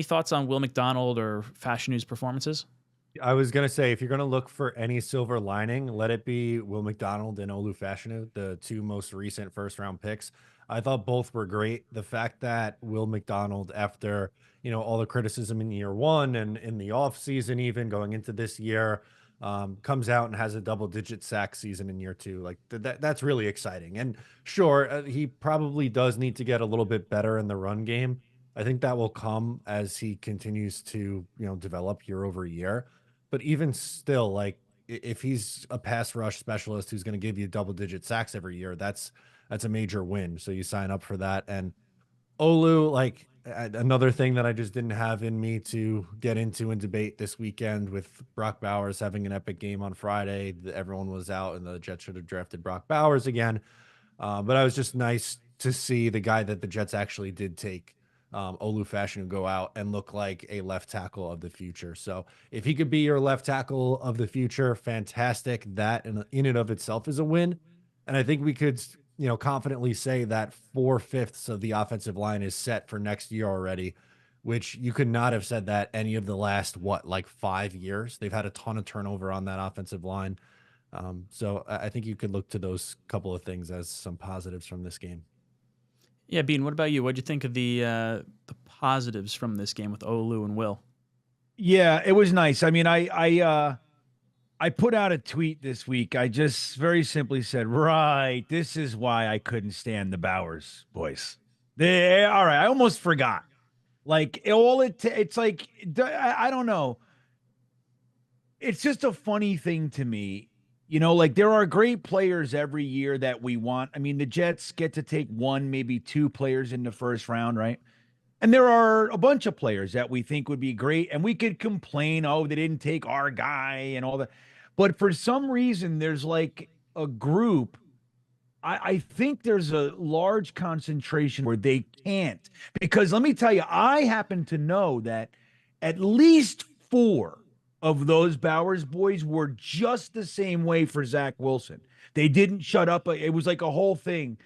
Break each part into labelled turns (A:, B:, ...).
A: any thoughts on Will McDonald or Fashion News performances?
B: I was gonna say, if you're gonna look for any silver lining, let it be Will McDonald and Olu Fashanu, the two most recent first round picks. I thought both were great. The fact that Will McDonald, after all the criticism in year one and in the off season, even going into this year, comes out and has a double-digit sack season in year two, like that's really exciting. And sure, he probably does need to get a little bit better in the run game. I think that will come as he continues to develop year over year. But even still, like if he's a pass rush specialist who's going to give you double digit sacks every year, that's a major win. So you sign up for that. And Olu, like another thing that I just didn't have in me to get into and debate this weekend with Brock Bowers having an epic game on Friday. Everyone was out and the Jets should have drafted Brock Bowers again. But I was just nice to see the guy that the Jets actually did take, Olu Fashion, go out and look like a left tackle of the future. So if he could be your left tackle of the future, fantastic. That in and of itself is a win. And I think we could, confidently say that 4/5 of the offensive line is set for next year already, which you could not have said that any of the last, like 5 years. They've had a ton of turnover on that offensive line. So I think you could look to those couple of things as some positives from this game.
A: Yeah, Bean, what about you? What'd you think of the positives from this game with Olu and Will?
C: Yeah, it was nice. I mean, I put out a tweet this week. I just very simply said, right, this is why I couldn't stand the Bowers boys. All right, I almost forgot. Like it's like I don't know. It's just a funny thing to me. Like there are great players every year that we want. I mean, the Jets get to take one, maybe two players in the first round, right? And there are a bunch of players that we think would be great. And we could complain, oh, they didn't take our guy and all that. But for some reason, there's like a group. I think there's a large concentration where they can't. Because let me tell you, I happen to know that at least four of those Bowers boys were just the same way for Zach Wilson. They didn't shut up. It was like a whole thing.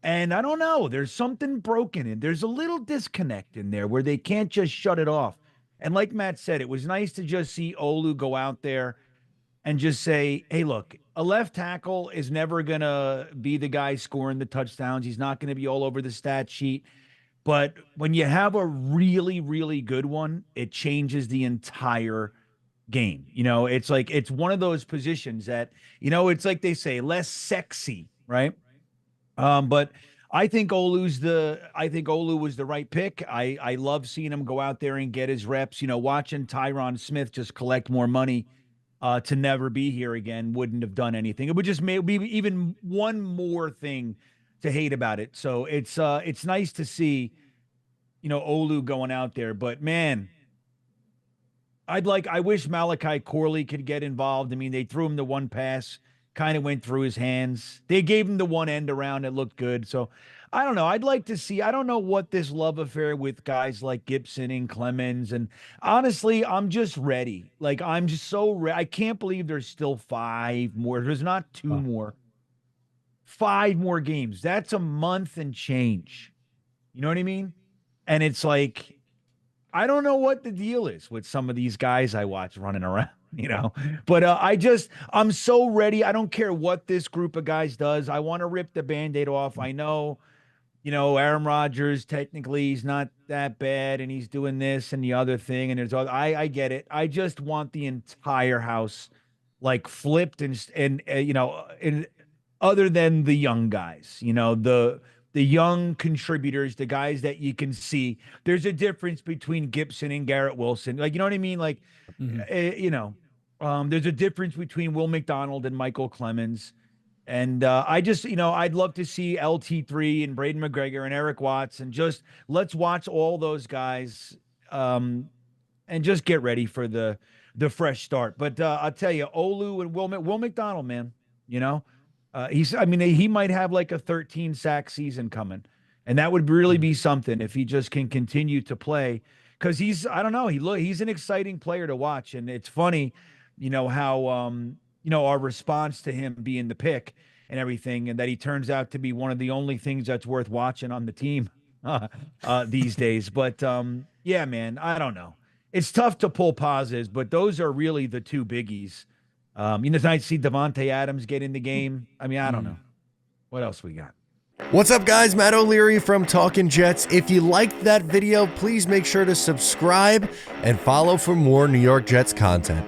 C: And I don't know, there's something broken and there's a little disconnect in there where they can't just shut it off. And like Matt said, it was nice to just see Olu go out there and just say, hey, look, a left tackle is never going to be the guy scoring the touchdowns. He's not going to be all over the stat sheet. But when you have a really, really good one, it changes the entire game. It's like it's one of those positions that, it's like they say, less sexy, right? But I think Olu was the right pick. I love seeing him go out there and get his reps. Watching Tyron Smith just collect more money to never be here again wouldn't have done anything. It would just be even one more thing to hate about it. So it's nice to see, Olu going out there. But man, I wish Malachi Corley could get involved. I mean, they threw him the one pass, kind of went through his hands. They gave him the one end around. It looked good. So I don't know. I'd like to see, I don't know what this love affair with guys like Gibson and Clemens. And honestly, I'm just ready. Like, I'm just so ready. I can't believe there's still 5 more. There's not 2 more. 5 more games. That's a month and change. You know what I mean? And it's like, I don't know what the deal is with some of these guys I watch running around, but I'm so ready. I don't care what this group of guys does. I want to rip the Band-Aid off. I know, Aaron Rodgers, technically he's not that bad and he's doing this and the other thing. And I get it. I just want the entire house like flipped and other than the young guys, the young contributors, the guys that you can see. There's a difference between Gibson and Garrett Wilson. Like, you know what I mean? Like, there's a difference between Will McDonald and Michael Clemens. And I just, I'd love to see LT3 and Braden McGregor and Eric Watts and just let's watch all those guys and just get ready for the fresh start. But I'll tell you, Olu and Will McDonald, man, he might have like a 13 sack season coming. And that would really be something if he just can continue to play. Because I don't know, he's an exciting player to watch. And it's funny, how, our response to him being the pick and everything, and that he turns out to be one of the only things that's worth watching on the team these days. But Yeah, man. I don't know. It's tough to pull positives, but those are really the two biggies. Tonight see Devontae Adams get in the game. I mean, I don't know. What else we got?
D: What's up, guys? Matt O'Leary from Talkin' Jets. If you liked that video, please make sure to subscribe and follow for more New York Jets content.